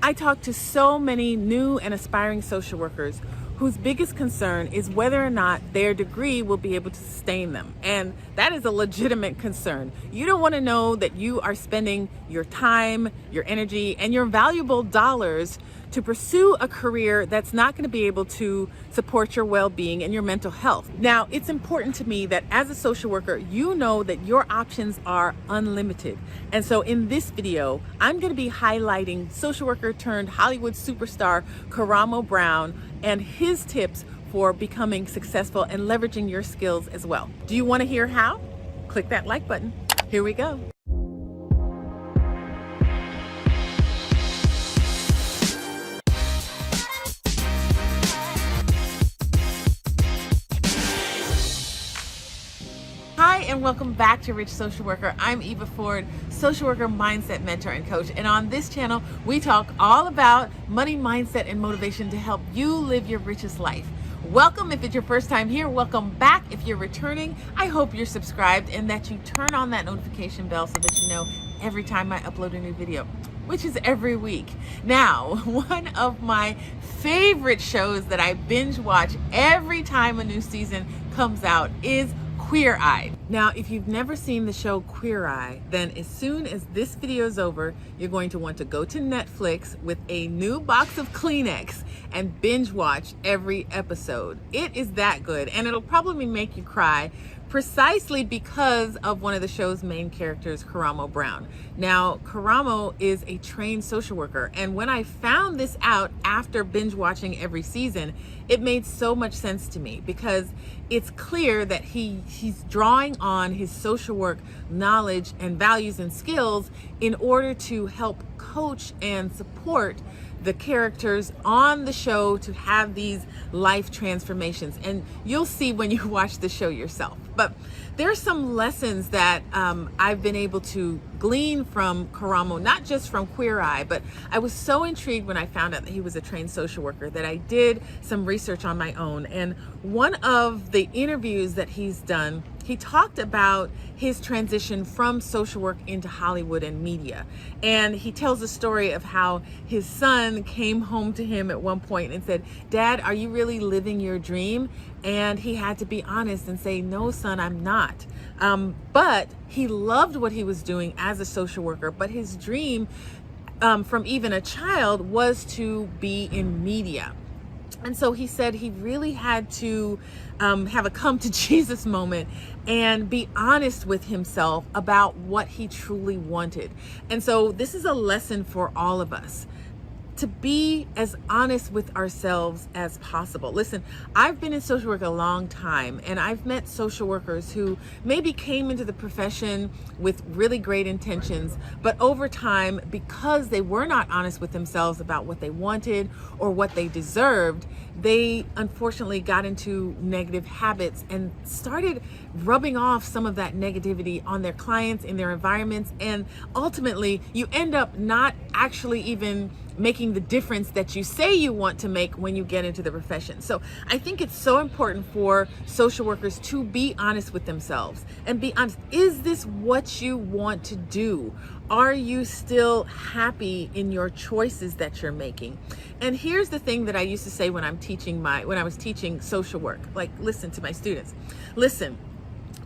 I talk to so many new and aspiring social workers whose biggest concern is whether or not their degree will be able to sustain them. And that is a legitimate concern. You don't want to know that you are spending your time, your energy, and your valuable dollars to pursue a career that's not going to be able to support your well-being and your mental health. Now, it's important to me that as a social worker, you know that your options are unlimited. And so in this video, I'm going to be highlighting social worker turned Hollywood superstar Karamo Brown and his tips for becoming successful and leveraging your skills as well. Do you want to hear how? Click that like button. Here we go. Hi, and welcome back to Rich Social Worker. I'm Eva Ford, social worker, mindset mentor, and coach. And on this channel, we talk all about money, mindset, and motivation to help you live your richest life. Welcome if it's your first time here. Welcome back if you're returning. I hope you're subscribed and that you turn on that notification bell so that you know every time I upload a new video, which is every week. Now, one of my favorite shows that I binge watch every time a new season comes out is Queer Eye. Now, if you've never seen the show Queer Eye, then as soon as this video is over, you're going to want to go to Netflix with a new box of Kleenex and binge watch every episode. It is that good, and it'll probably make you cry precisely because of one of the show's main characters, Karamo Brown. Now, Karamo is a trained social worker, and when I found this out after binge watching every season, it made so much sense to me because it's clear that he's drawing on his social work knowledge and values and skills in order to help coach and support the characters on the show to have these life transformations. And you'll see when you watch the show yourself. But there are some lessons that I've been able to glean from Karamo, not just from Queer Eye, but I was so intrigued when I found out that he was a trained social worker that I did some research on my own. And one of the interviews that he's done, he talked about his transition from social work into Hollywood and media. And he tells a story of how his son came home to him at one point and said, "Dad, are you really living your dream?" And he had to be honest and say, "No, son, I'm not." But he loved what he was doing as a social worker, but his dream from even a child was to be in media. And so he said he really had to have a come to Jesus moment and be honest with himself about what he truly wanted. And so this is a lesson for all of us, to be as honest with ourselves as possible. Listen, I've been in social work a long time, and I've met social workers who maybe came into the profession with really great intentions, but over time, because they were not honest with themselves about what they wanted or what they deserved, they unfortunately got into negative habits and started rubbing off some of that negativity on their clients, in their environments, and ultimately you end up not actually even making the difference that you say you want to make when you get into the profession. So I think it's so important for social workers to be honest with themselves and be honest. Is this what you want to do? Are you still happy in your choices that you're making? And here's the thing that I used to say when I was teaching social work, like, listen to my students. Listen,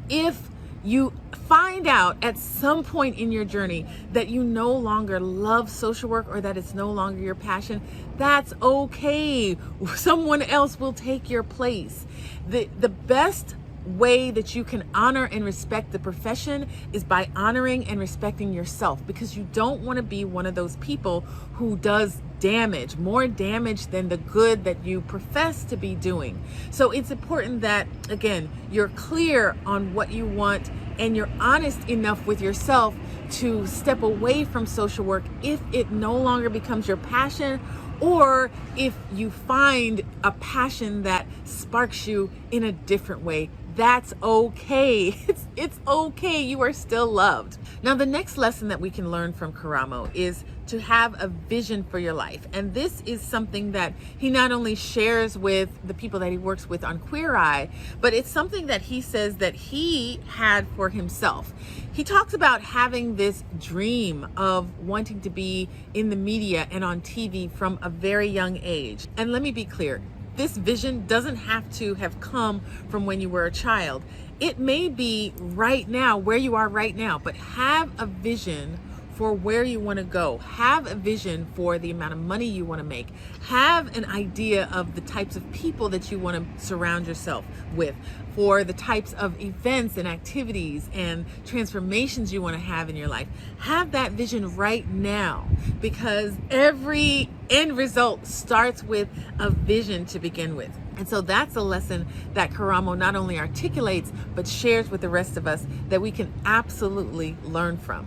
if you find out at some point in your journey that you no longer love social work or that it's no longer your passion, that's okay. Someone else will take your place. The best way that you can honor and respect the profession is by honoring and respecting yourself, because you don't want to be one of those people who does damage, more damage than the good that you profess to be doing. So it's important that, again, you're clear on what you want and you're honest enough with yourself to step away from social work if it no longer becomes your passion, or if you find a passion that sparks you in a different way. That's okay. It's okay. You are still loved. Now, the next lesson that we can learn from Karamo is to have a vision for your life. And this is something that he not only shares with the people that he works with on Queer Eye, but it's something that he says that he had for himself. He talks about having this dream of wanting to be in the media and on TV from a very young age. And let me be clear, this vision doesn't have to have come from when you were a child. It may be right now, where you are right now, but have a vision for where you want to go. Have a vision for the amount of money you want to make. Have an idea of the types of people that you want to surround yourself with, for the types of events and activities and transformations you want to have in your life. Have that vision right now, because every end result starts with a vision to begin with. And so that's a lesson that Karamo not only articulates, but shares with the rest of us that we can absolutely learn from.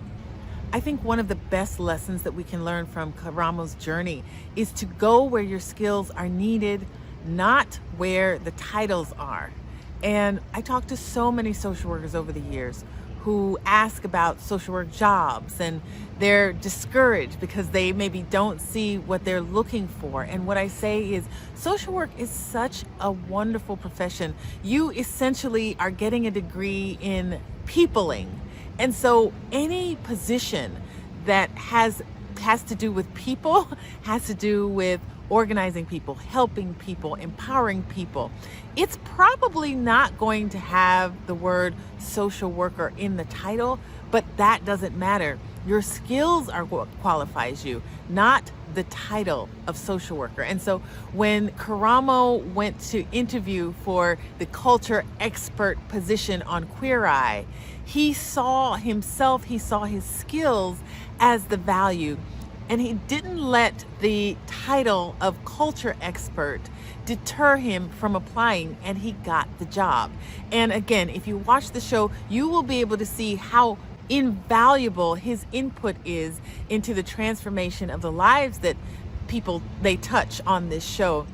I think one of the best lessons that we can learn from Karamo's journey is to go where your skills are needed, not where the titles are. And I talked to so many social workers over the years who ask about social work jobs, and they're discouraged because they maybe don't see what they're looking for. And what I say is, social work is such a wonderful profession. You essentially are getting a degree in peopling. And so any position that has to do with people, has to do with organizing people, helping people, empowering people, it's probably not going to have the word social worker in the title, but that doesn't matter. Your skills are what qualifies you, not the title of social worker. And so when Karamo went to interview for the culture expert position on Queer Eye, he saw himself, he saw his skills as the value. And he didn't let the title of culture expert deter him from applying, and he got the job. And again, if you watch the show, you will be able to see how invaluable his input is into the transformation of the lives that people they touch on this show.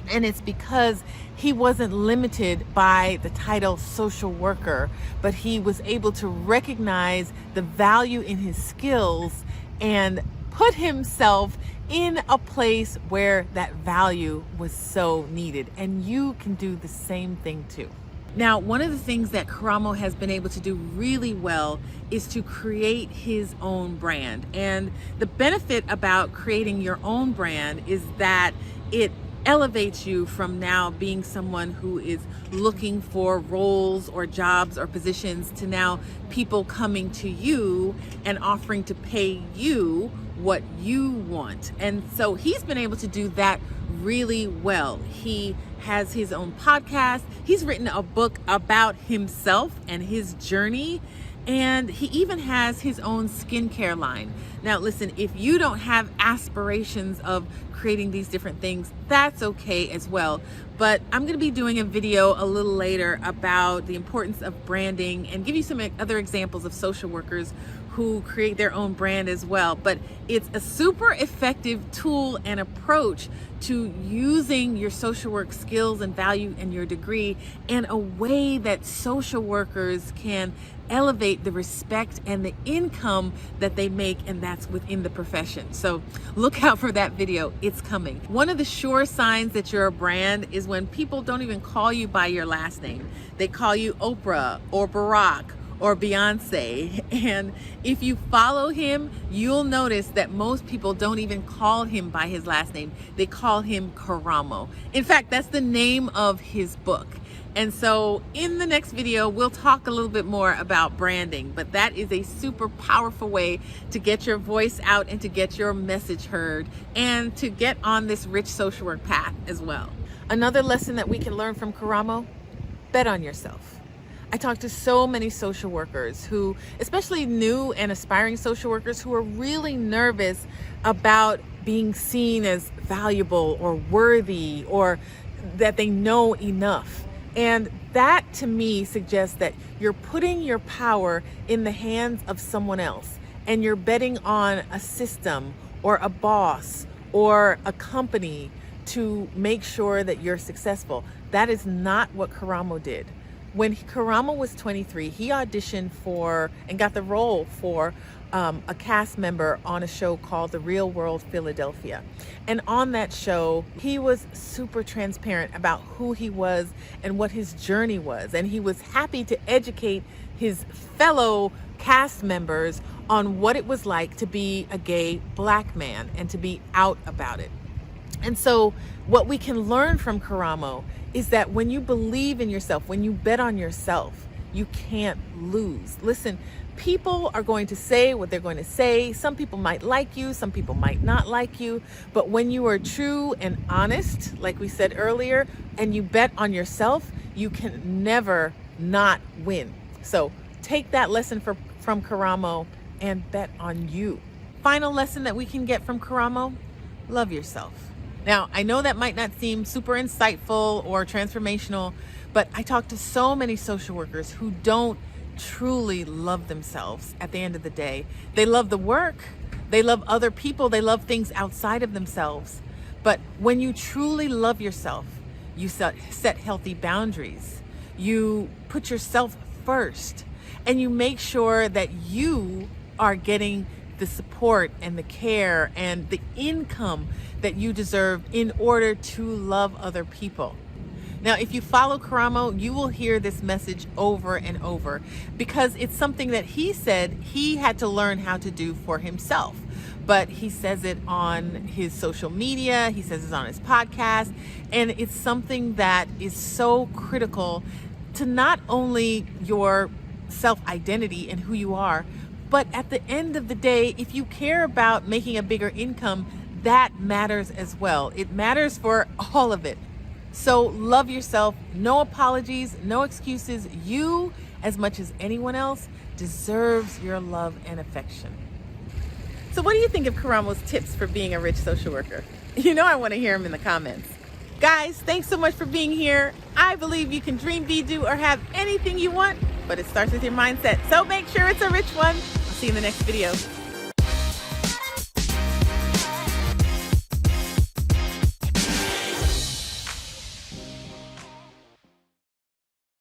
And it's because he wasn't limited by the title social worker, but he was able to recognize the value in his skills and put himself in a place where that value was so needed. And you can do the same thing too. Now, one of the things that Karamo has been able to do really well is to create his own brand. And the benefit about creating your own brand is that it elevates you from now being someone who is looking for roles or jobs or positions to now people coming to you and offering to pay you what you want. And so he's been able to do that really well. He has his own podcast. He's written a book about himself and his journey. And he even has his own skincare line. Now, listen, if you don't have aspirations of creating these different things, that's okay as well. But I'm going to be doing a video a little later about the importance of branding and give you some other examples of social workers who create their own brand as well. But it's a super effective tool and approach to using your social work skills and value and your degree in a way that social workers can elevate the respect and the income that they make, and that's within the profession. So look out for that video. It's coming. One of the sure signs that you're a brand is when people don't even call you by your last name. They call you Oprah or Barack or Beyonce. And if you follow him, you'll notice that most people don't even call him by his last name. They call him Karamo. In fact, that's the name of his book. And so in the next video, we'll talk a little bit more about branding, but that is a super powerful way to get your voice out and to get your message heard and to get on this rich social work path as well. Another lesson that we can learn from Karamo: bet on yourself. I talk to so many social workers who, especially new and aspiring social workers, who are really nervous about being seen as valuable or worthy or that they know enough. And that to me suggests that you're putting your power in the hands of someone else, and you're betting on a system or a boss or a company to make sure that you're successful. That is not what Karamo did. When Karamo was 23, he auditioned for and got the role for a cast member on a show called The Real World Philadelphia. And on that show, he was super transparent about who he was and what his journey was. And he was happy to educate his fellow cast members on what it was like to be a gay black man and to be out about it. And so what we can learn from Karamo is that when you believe in yourself, when you bet on yourself, you can't lose. Listen, people are going to say what they're going to say. Some people might like you, some people might not like you. But when you are true and honest, like we said earlier, and you bet on yourself, you can never not win. So take that lesson from Karamo and bet on you. Final lesson that we can get from Karamo: love yourself. Now, I know that might not seem super insightful or transformational, but I talk to so many social workers who don't truly love themselves at the end of the day. They love the work, they love other people, they love things outside of themselves. But when you truly love yourself, you set healthy boundaries, you put yourself first, and you make sure that you are getting the support and the care and the income that you deserve in order to love other people. Now, if you follow Karamo, you will hear this message over and over because it's something that he said he had to learn how to do for himself. But he says it on his social media, he says it on his podcast, and it's something that is so critical to not only your self-identity and who you are, but at the end of the day, if you care about making a bigger income, that matters as well. It matters for all of it. So love yourself, no apologies, no excuses. You, as much as anyone else, deserves your love and affection. So what do you think of Karamo's tips for being a rich social worker? You know I want to hear them in the comments. Guys, thanks so much for being here. I believe you can dream, be, do, or have anything you want, but it starts with your mindset. So make sure it's a rich one. I'll see you in the next video.